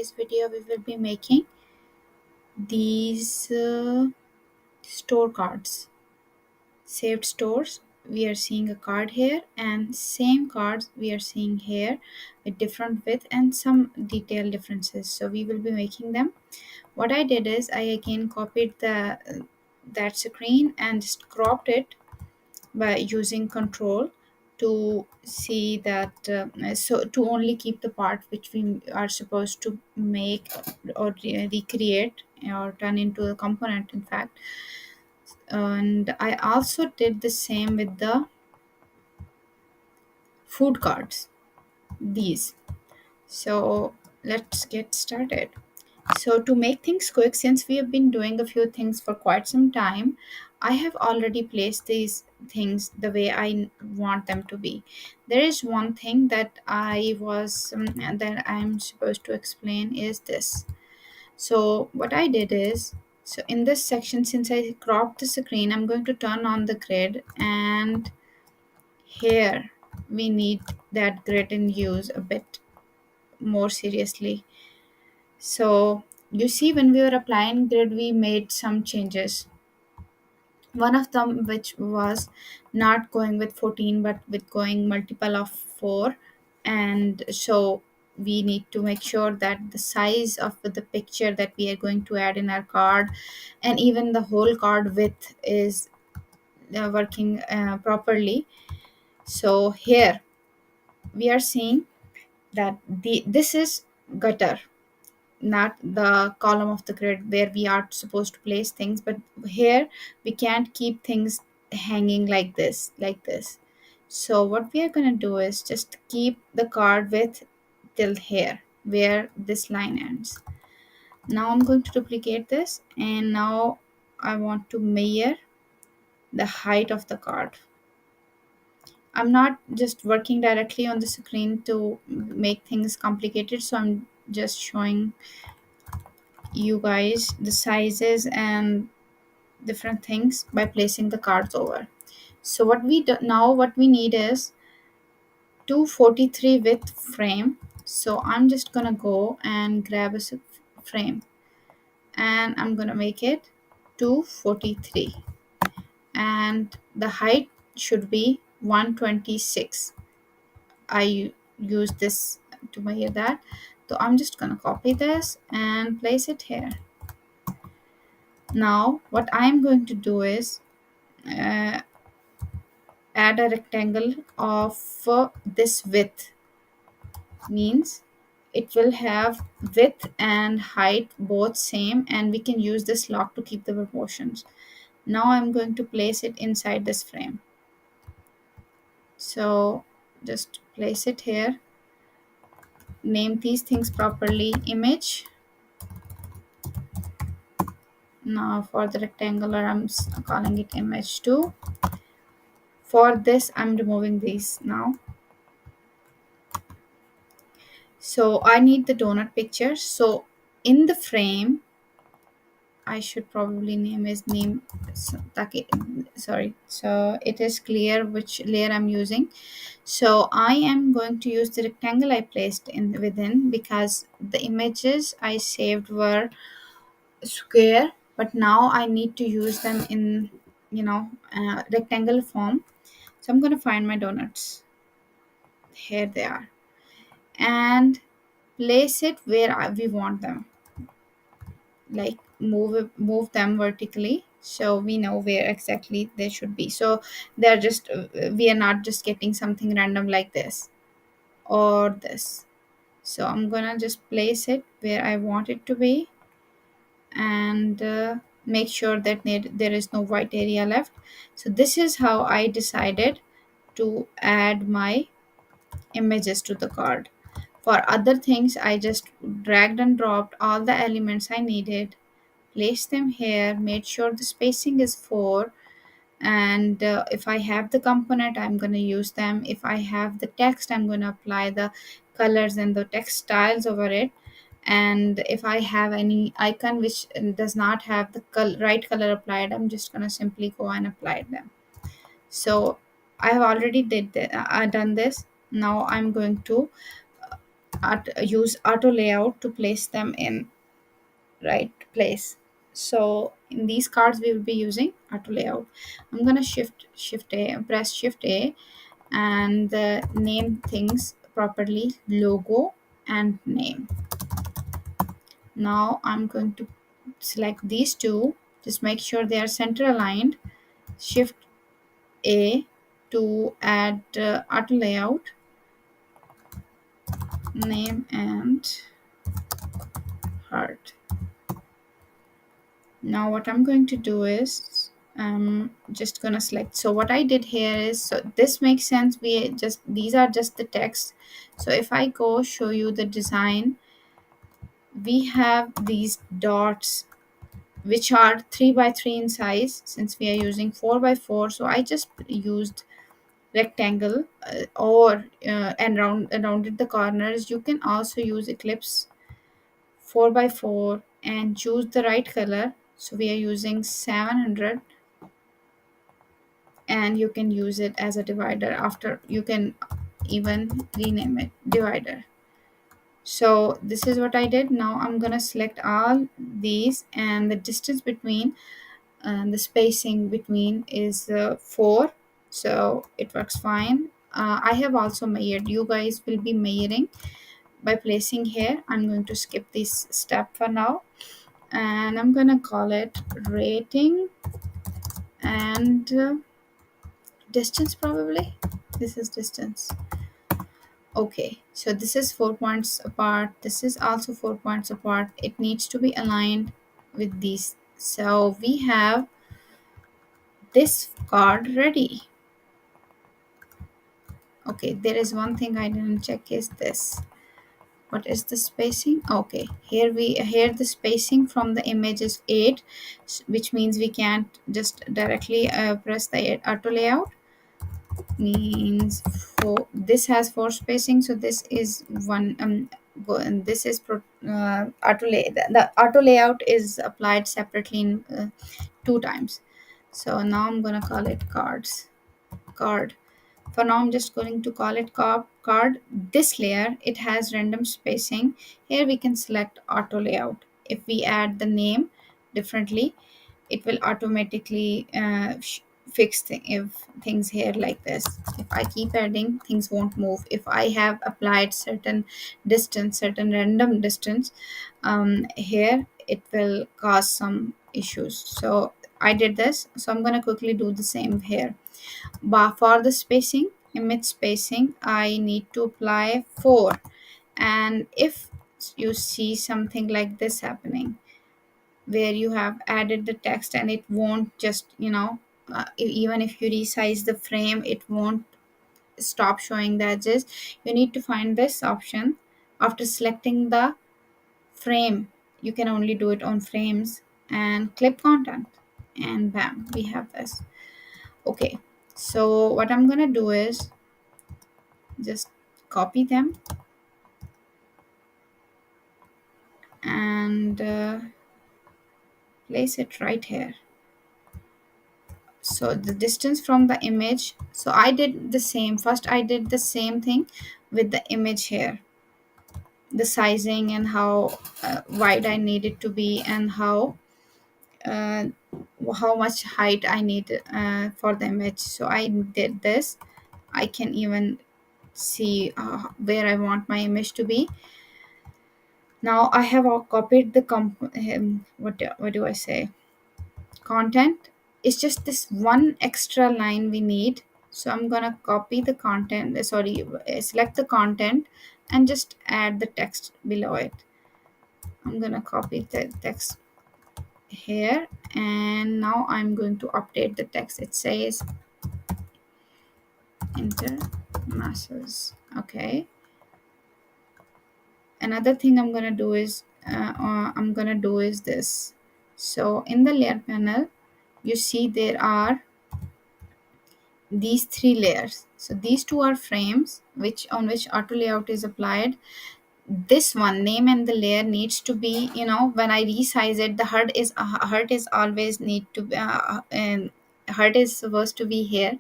today's video we will be making these store cards, saved stores. We are seeing a card here and same cards we are seeing here with different width and some detail differences. So we will be making them. What I did is I again copied the that screen and just cropped it by using control to see that so to only keep the part which we are supposed to make or recreate or turn into a component in fact. And I also did the same with the food cards, these. So let's get started. So to make things quick, since we have been doing a few things for quite some time, I have already placed these things the way I want them to be. There is one thing that that I'm supposed to explain is this. So what I did is, so in this section, since I cropped the screen, I'm going to turn on the grid, and here we need that grid in use a bit more seriously. So you see, when we were applying grid, we made some changes. One of them, which was not going with 14, but with going multiple of 4. And so we need to make sure that the size of the picture that we are going to add in our card and even the whole card width is working properly. So here we are seeing that this is gutter, not the column of the grid where we are supposed to place things, but here we can't keep things hanging like this. So what we are going to do is just keep the card width till here where this line ends. Now I'm going to duplicate this, and now I want to measure the height of the card. I'm not just working directly on the screen to make things complicated, so I'm just showing you guys the sizes and different things by placing the cards over. So what we do now, what we need is 243 width frame. So I'm just gonna go and grab a frame, and I'm gonna make it 243, and the height should be 126. I use this to measure that. So I'm just gonna copy this and place it here. Now what I'm going to do is uh, add a rectangle of this width, means it will have width and height both same, and we can use this lock to keep the proportions. Now I'm going to place it inside this frame. So just place it here, name these things properly, image. Now for the rectangular, I'm calling it image 2. For this, I'm removing these now. So I need the donut picture. So in the frame, I should probably name his name. Sorry. So it is clear which layer I'm using. So I am going to use the rectangle I placed in within, because the images I saved were square, but now I need to use them in rectangle form. So I'm going to find my donuts. Here they are, and place it where we want them, like move them vertically so we know where exactly they should be. So they're just we are not just getting something random like this or this. So I'm gonna just place it where I want it to be, and make sure that there is no white area left. So this is how I decided to add my images to the card. For other things, I just dragged and dropped all the elements I needed, placed them here, made sure the spacing is 4, and if I have the component, I'm going to use them. If I have the text, I'm going to apply the colors and the text styles over it. And if I have any icon which does not have the right color applied, I'm just going to simply go and apply them. So I have already done this. Now I'm going to use auto layout to place them in right place. So in these cards we will be using auto layout. I'm gonna shift a press shift a and name things properly, logo and name. Now I'm going to select these two, just make sure they are center aligned. Shift a to add auto layout, name and heart. Now what I'm going to do is just gonna select. So what I did here is, so this makes sense, we just, these are just the text. So if I go show you the design, we have these dots which are 3 by 3 in size. Since we are using 4 by 4, so I just used rectangle or and rounded the corners. You can also use eclipse 4 by 4 and choose the right color. So we are using 700, and you can use it as a divider. After, you can even rename it divider. So this is what I did. Now I'm gonna select all these, and the distance between and the spacing between is 4, so it works fine. I have also measured, you guys will be measuring by placing here. I'm going to skip this step for now, and I'm gonna call it rating and distance. Probably this is distance. Okay, so this is 4 points apart, this is also 4 points apart. It needs to be aligned with these. So we have this card ready. Okay, there is one thing I didn't check, is this. What is the spacing? Okay, here the spacing from the image is 8, which means we can't just directly press the auto layout. Means 4, this has 4 spacing, so this is one and this is the auto layout is applied separately in 2 times. So now I'm gonna call it card. For now I'm just going to call it card. This layer, it has random spacing. Here we can select auto layout. If we add the name differently, it will automatically fix if things here like this. If I keep adding, things won't move. If I have applied certain distance, certain random distance, here it will cause some issues. So I did this, so I'm going to quickly do the same here. But for the spacing, image spacing, I need to apply 4. And if you see something like this happening, where you have added the text and it won't just, even if you resize the frame, it won't stop showing the edges. You need to find this option. After selecting the frame, you can only do it on frames, and clip content, and bam, we have this. Okay, so what I'm gonna do is just copy them and place it right here. So the distance from the image, so I did the same. First I did the same thing with the image here, the sizing and how wide I need it to be, and uh, how much height I need for the image. So I did this. I can even see where I want my image to be. Now I have copied the what do I say, content. It's just this one extra line we need. So I'm gonna copy the content, select the content and just add the text below it. I'm gonna copy the text here, and now I'm going to update the text. It says enter masses. Okay, another thing I'm gonna do is this. So in the layer panel, you see there are these 3 layers. So these 2 are frames which on which auto layout is applied. This one, name and the layer, needs to be, when I resize it, the heart is always need to be and heart is supposed to be here.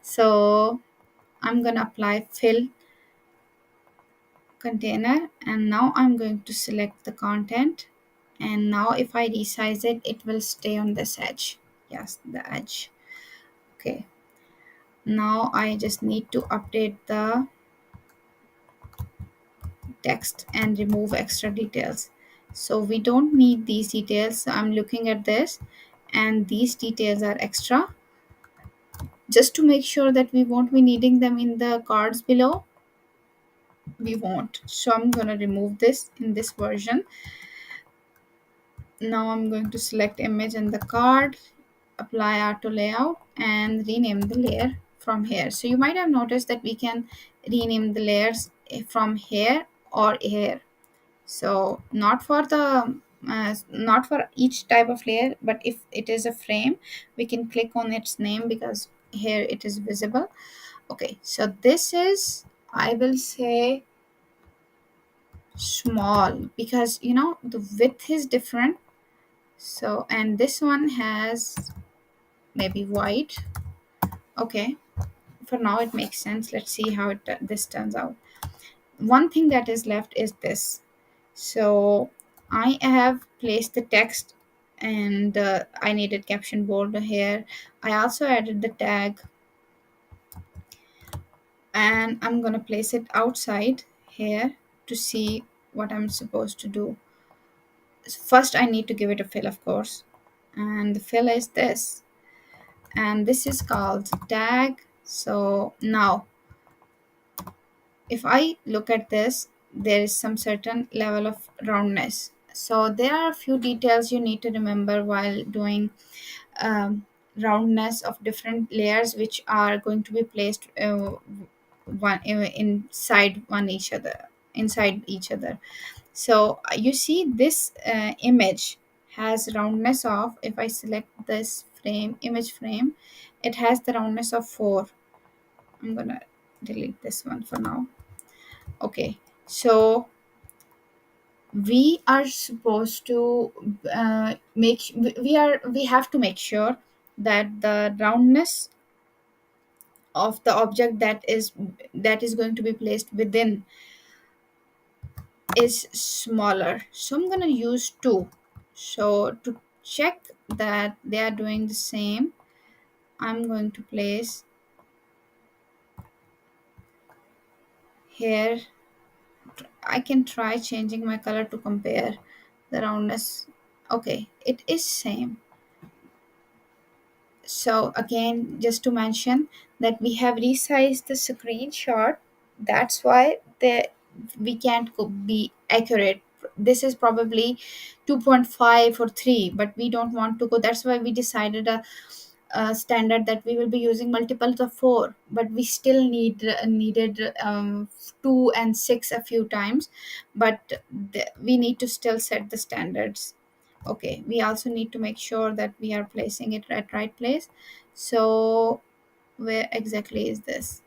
So I'm gonna apply fill container, and now I'm going to select the content, and now if I resize it, it will stay on this edge. Yes, the edge. Okay, now I just need to update the text and remove extra details. So we don't need these details. So I'm looking at this, and these details are extra, just to make sure that we won't be needing them in the cards below. We won't, so I'm going to remove this in this version. Now I'm going to select image and the card, apply auto layout, and rename the layer from here. So you might have noticed that we can rename the layers from here or here. So not for each type of layer, but if it is a frame, we can click on its name because here it is visible. Okay, so this is, I will say, small, because the width is different. So, and this one has maybe white. Okay, for now it makes sense. Let's see how this turns out. One thing that is left is this. So I have placed the text, and I needed caption bold here. I also added the tag, and I'm gonna place it outside here to see what I'm supposed to do. First I need to give it a fill, of course, and the fill is this, and this is called tag. So now if I look at this, there is some certain level of roundness. So there are a few details you need to remember while doing roundness of different layers, which are going to be placed one inside each other. So you see this image has roundness of, if I select this image frame, it has the roundness of 4. I'm gonna delete this one for now. Okay, so we are supposed to we have to make sure that the roundness of the object that is going to be placed within is smaller. So I'm going to use 2. So to check that they are doing the same, I'm going to place here. I can try changing my color to compare the roundness. Okay, it is same. So again, just to mention that we have resized the screenshot. That's why we can't be accurate. This is probably 2.5 or 3, but we don't want to go. That's why we decided a standard that we will be using multiples of 4, but we still needed 2 and 6 a few times, but we need to still set the standards. Okay, we also need to make sure that we are placing it at right place. So where exactly is this?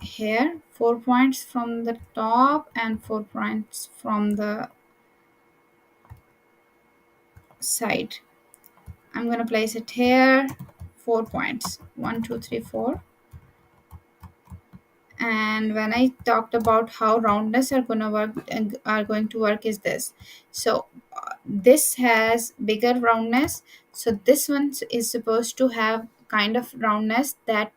Here, 4 points from the top and 4 points from the side. I'm going to place it here. 4 points, 1 2 3 4. And when I talked about how roundness are going to work and are going to work is this. So this has bigger roundness, so this one is supposed to have kind of roundness that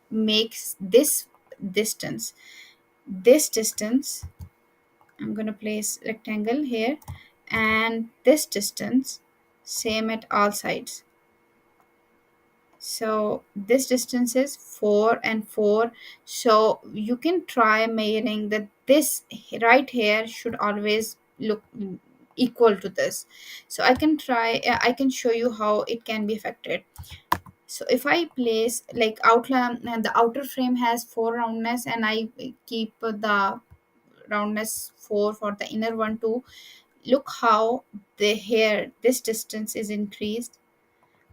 makes this distance. I'm going to place rectangle here, and this distance same at all sides. So this distance is 4 and 4. So you can try measuring that this right here should always look equal to this. So I can show you how it can be affected. So if I place like outline, the outer frame has 4 roundness, and I keep the roundness 4 for the inner one too. Look how the here this distance is increased.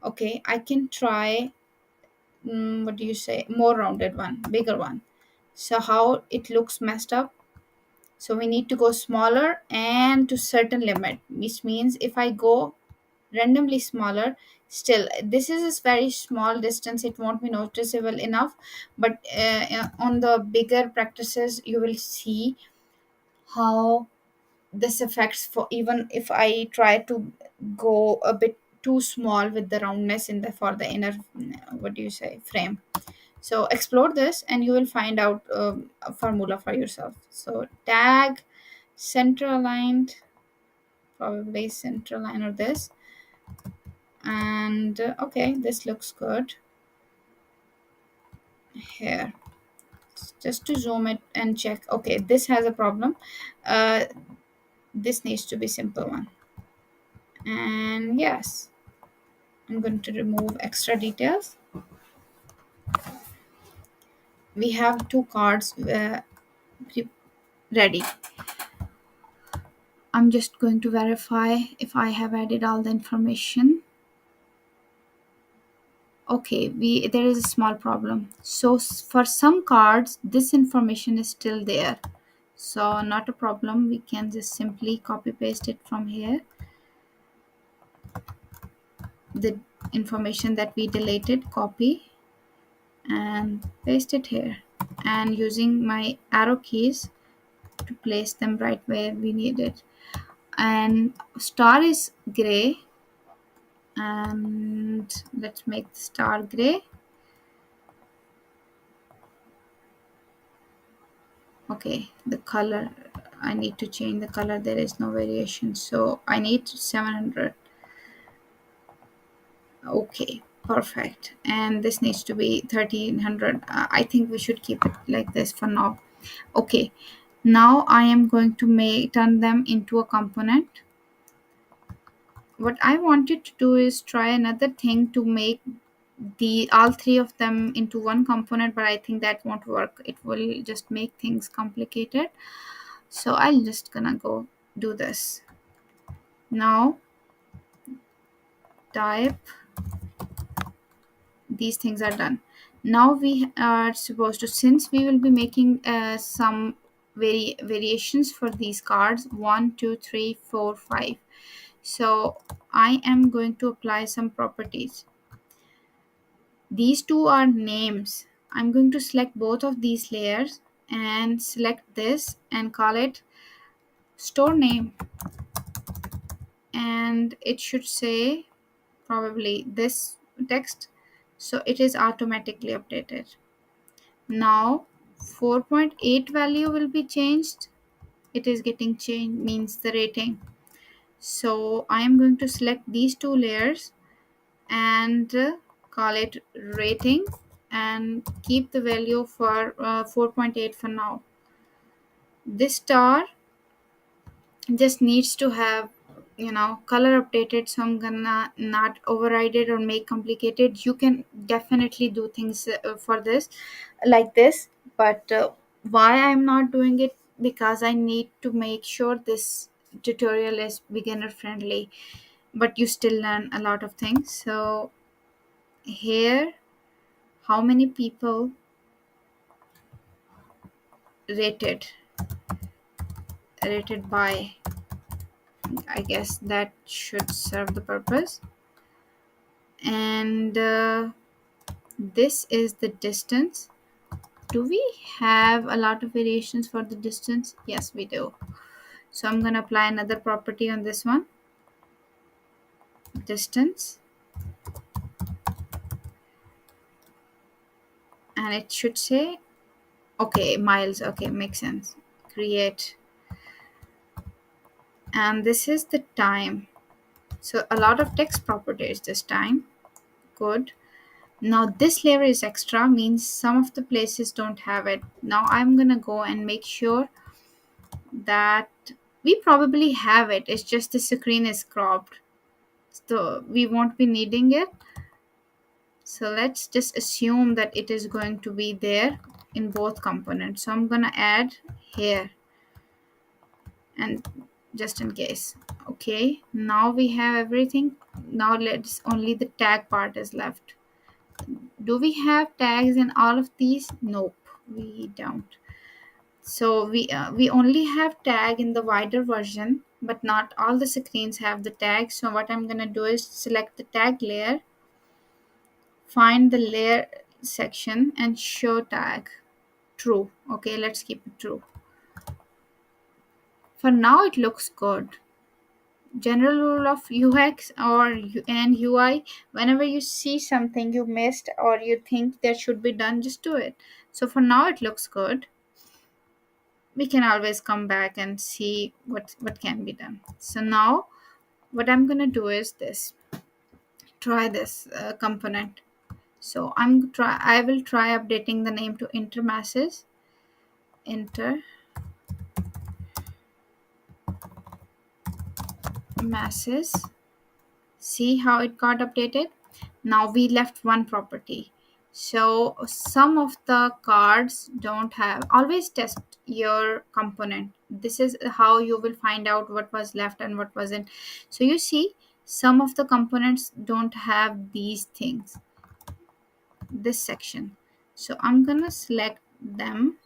Okay, I can try, what do you say, more rounded one, bigger one. So how it looks messed up. So we need to go smaller and to certain limit, which means if I go randomly smaller. Still, this is a very small distance, it won't be noticeable enough, but on the bigger practices you will see how this affects. For even if I try to go a bit too small with the roundness in the for the inner, what do you say, frame. So explore this and you will find out a formula for yourself. So tag center aligned, probably center align or this. And okay, this looks good here. Just to zoom it and check, okay, this has a problem. uh this needs to be simple one. And yes, I'm going to remove extra details. We have two cards ready. I'm just going to verify if I have added all the information. Okay, we there is a small problem. So for some cards this information is still there, so not a problem, we can just simply copy paste it from here, the information that we deleted, copy and paste it here, and using my arrow keys to place them right where we need it. And star is gray, and let's make the star gray. Okay, the color, I need to change the color, there is no variation, so I need 700. Okay, perfect. And this needs to be 1300. I think we should keep it like this for now. Okay, now I am going to make turn them into a component. What I wanted to do is try another thing to make the all three of them into one component, but I think that won't work, it will just make things complicated. So I'm just gonna go do this now. Type, these things are done. Now we are supposed to, since we will be making some variations for these cards, 1 2 3 4 5. So I am going to apply some properties. These two are names. I'm going to select both of these layers and select this and call it store name, and it should say probably this text, so it is automatically updated. Now 4.8 value will be changed, it is getting changed, means the rating. So I am going to select these two layers and call it rating and keep the value for 4.8 for now. This star just needs to have, color updated, so I'm gonna not override it or make complicated. You can definitely do things for this like this, but why I'm not doing it, because I need to make sure this tutorial is beginner friendly, but you still learn a lot of things. So here, how many people rated by, I guess that should serve the purpose. And this is the distance. Do we have a lot of variations for the distance? Yes, we do. So I'm going to apply another property on this one, distance, and it should say, okay, miles. Okay, makes sense. Create, and this is the time. So a lot of text properties this time. Good. Now this layer is extra, means some of the places don't have it. Now I'm gonna go and make sure that we probably have it, it's just the screen is cropped, so we won't be needing it. So let's just assume that it is going to be there in both components, so I'm gonna add here, and just in case. Okay, now we have everything. Now let's, only the tag part is left. Do we have tags in all of these? Nope, we don't. So we only have tag in the wider version, but not all the screens have the tag. So what I'm gonna do is select the tag layer, find the layer section and show tag true. Okay, let's keep it true. For now it looks good. General rule of UX and UI: whenever you see something you missed or you think that should be done, just do it. So for now it looks good. We can always come back and see what can be done. So now what I'm gonna do is this: try this component. So I will try updating the name to enter masses. Enter masses. See how it got updated. Now we left one property. So some of the cards don't have. Always test your component. This is how you will find out what was left and what wasn't. So you see, some of the components don't have these things, this section. So I'm gonna select them,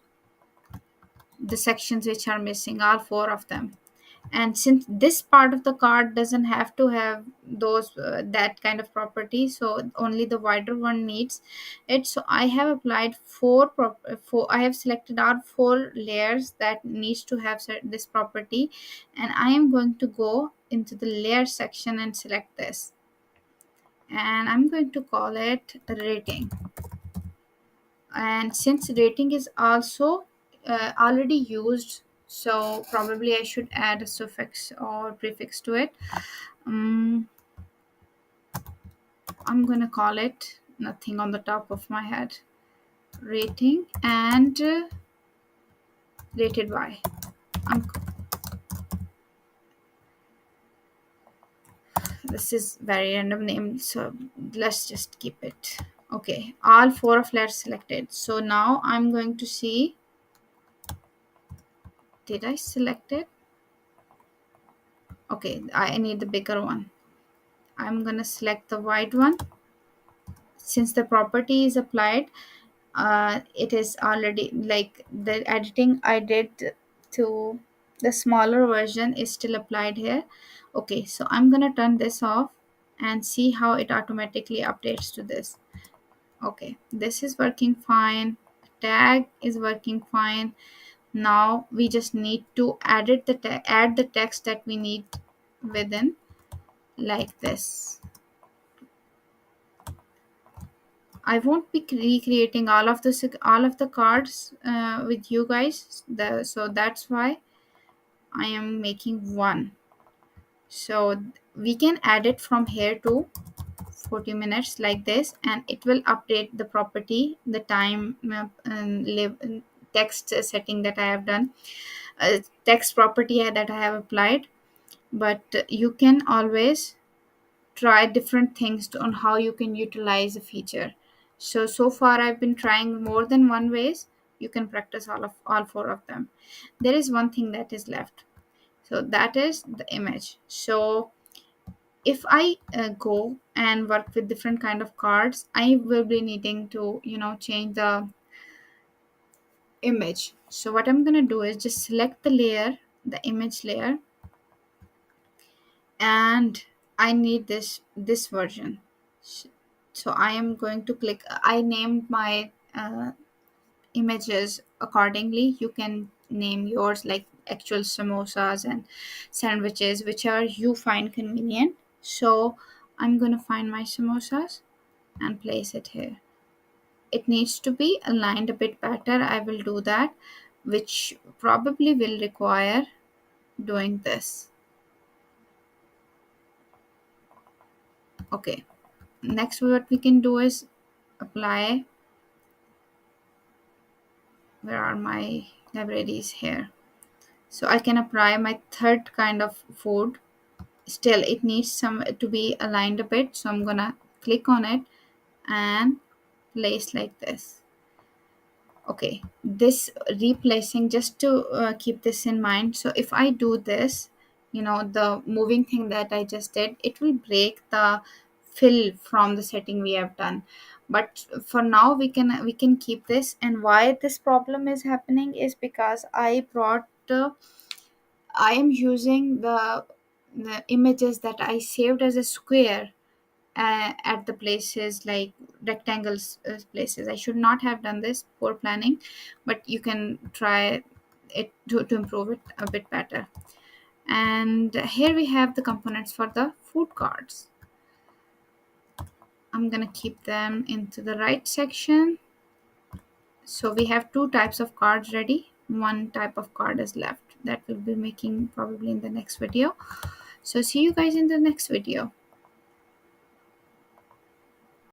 the sections which are missing, all four of them. And since this part of the card doesn't have to have those that kind of property, so only the wider one needs it. So I have applied four. I have selected out four layers that needs to have this property, and I am going to go into the layer section and select this, and I'm going to call it rating. And since rating is also already used, so probably I should add a suffix or prefix to it. um, I'm gonna call it nothing on the top of my head, rating and rated by. um, this is very random name, so let's just keep it. Okay, all four of layers selected. So now I'm going to see, did I select it? Okay, I need the bigger one. I'm gonna select the white one. Since the property is applied, it is already like the editing I did to the smaller version is still applied here. Okay, so I'm gonna turn this off and see how it automatically updates to this. Okay, this is working fine. Tag is working fine. Now we just need to add the text that we need within, like this. I won't be recreating all of the cards with you guys. So that's why I am making one. So we can add it from here to 40 minutes like this, and it will update the property, the time, text setting that I have done, text property that I have applied. But you can always try different things on how you can utilize a feature. So far I've been trying more than one ways. You can practice all four of them. There is one thing that is left, so that is the image. So if I go and work with different kind of cards, I will be needing to change the image. So what I'm going to do is just select the layer, the image layer, and I need this version. So I am going to click. I named my images accordingly. You can name yours like actual samosas and sandwiches, whichever you find convenient. So I'm going to find my samosas and place it here. It needs to be aligned a bit better. I will do that, which probably will require doing this. Okay, next what we can do is apply. Where are my libraries? Here. So I can apply my third kind of food. Still it needs some to be aligned a bit, so I'm gonna click on it and place like this. Okay, this replacing, just to keep this in mind. So if I do this, the moving thing that I just did, it will break the fill from the setting we have done. But for now we can keep this. And why this problem is happening is because I brought I am using the images that I saved as a square at the places like rectangles places. I should not have done this, poor planning, but you can try it to improve it a bit better. And here we have the components for the food cards. I'm gonna keep them into the right section. So we have two types of cards ready. One type of card is left that we'll be making probably in the next video. So see you guys in the next video.